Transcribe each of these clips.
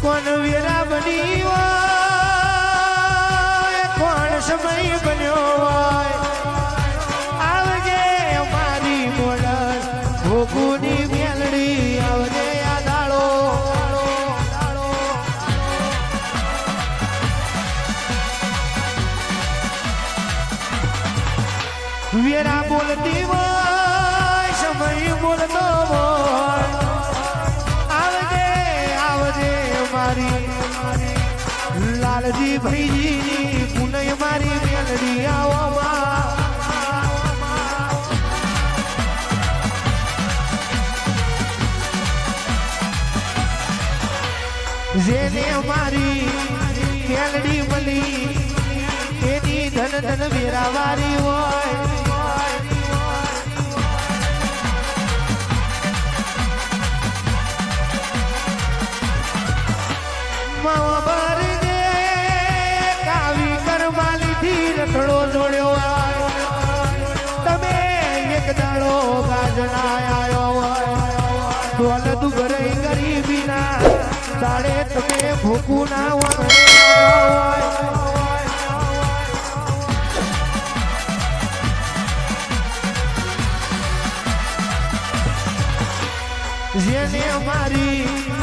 કોણ વેરા બની હોય કોણ સમય બન્યો હોય આવજે અમારી મોડલ ભોગુની મેલડી આવજે આ દાડો વેરા બોલતી હોય સમય બોલતો હોય લાલજી ભાઈજીની પુનય મારી મેલડી આવો જેને મારી મેલડી મળી એની ધન ધન વેરાવારી હોય રખડો જોડ્યો તમે એક દાડો ગાજણાયો હોય દોલત ભરાઈ ગરીબીના દાડે તમે ભૂખું ના હોય જેને અમારી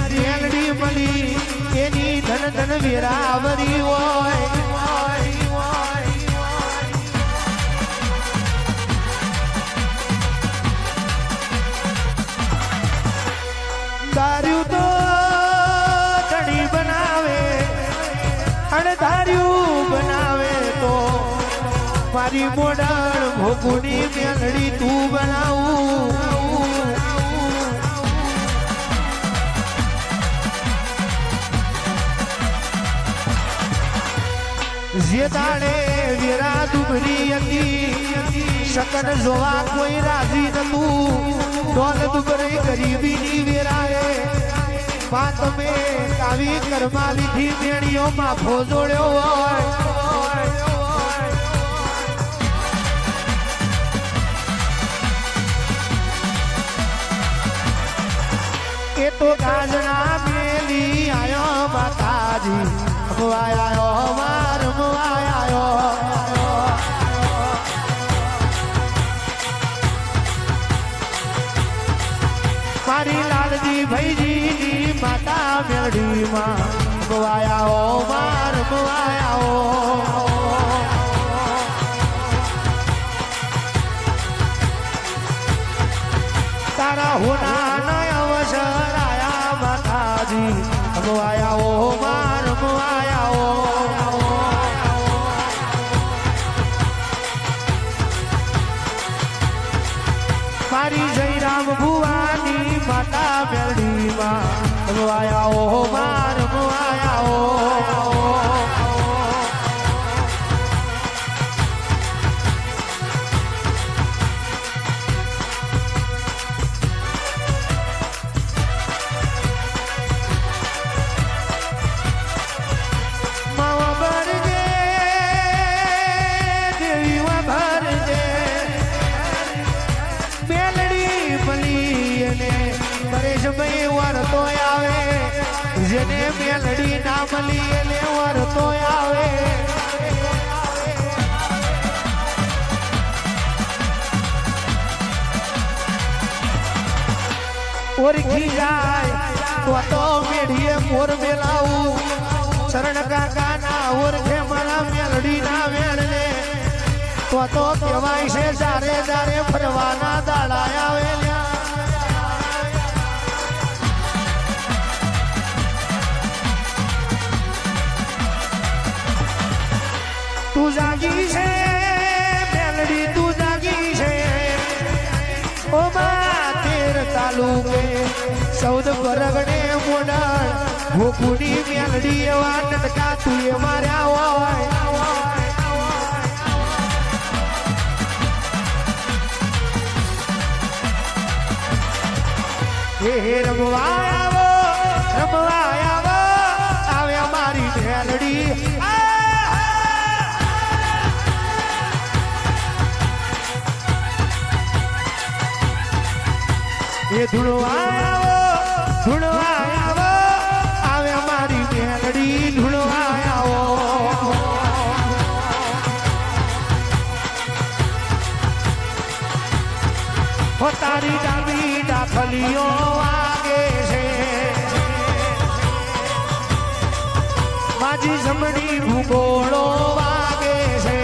મેલડી મળી એની ધન ધન વેરાવરી હોય ધાર્યું તો ચડી બનાવે અને ધાર્યું બનાવે તો મારી મોડલ ભોગુની મેલડી તું બનાવું જે દાડે વેરા ડુબરી હતી શકન જોવા કોઈ રાજી નતું દોલત ભરી ગરીબીની વેરાએ માં તમે કાવી કર્મા લીધી મેણીઓ માફો જોડ્યો હોય એ તો ગાજણા મેલી આયો માતાજી આયો માર આયો મારી લાલજી ભાઈજીની માતા મેલડીમાં ગવાયા માર ગવાયા તારા હોના નયા અવસર આયા માતાજી ગવાયા માર ગવાયા મારી જયરામ ભુવાની માતા મેલડીમાં ગવાયા માર ગવાયા માવા ભરજે દેવી ભરજે પરેશભાઈ વરતો આવે જેને મેલડી ના મળી એને વરતો આવે ઓરખી જાય તો મેઢીએ મોર મેલાવું શરણ કાકા ના ઓરખે મારા મેલડી ના વેણને તો કહેવાય છે જારે જારે ફરવાના દાડા આવેલા તું જાગી છે મેલડી તું જાગી છે ઓ માં તેર તાલુકે 14 પરગણે મોડલ ભોકુની મેલડી એવા નટકા તું એ માર્યા હોય હે રમવા આવો આવે અમારી મેલડી એ ધૂણવા આવો આવે અમારી ફગલીઓ વાગે છે માજી જમણી ભૂગોળો વાગે છે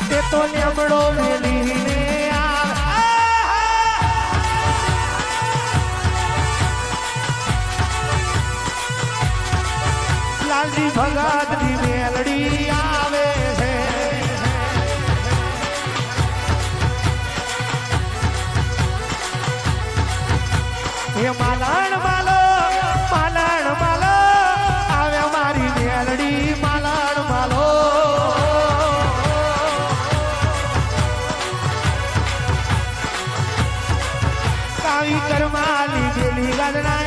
તે તો લેમડો મેલીને લાલજી ભગતની મેલડી આવે છે એ માલણ માલો માલણ માલો આવે મારી મેલડી માલણ માલો કાવી કરમાલી ગેલી ગદના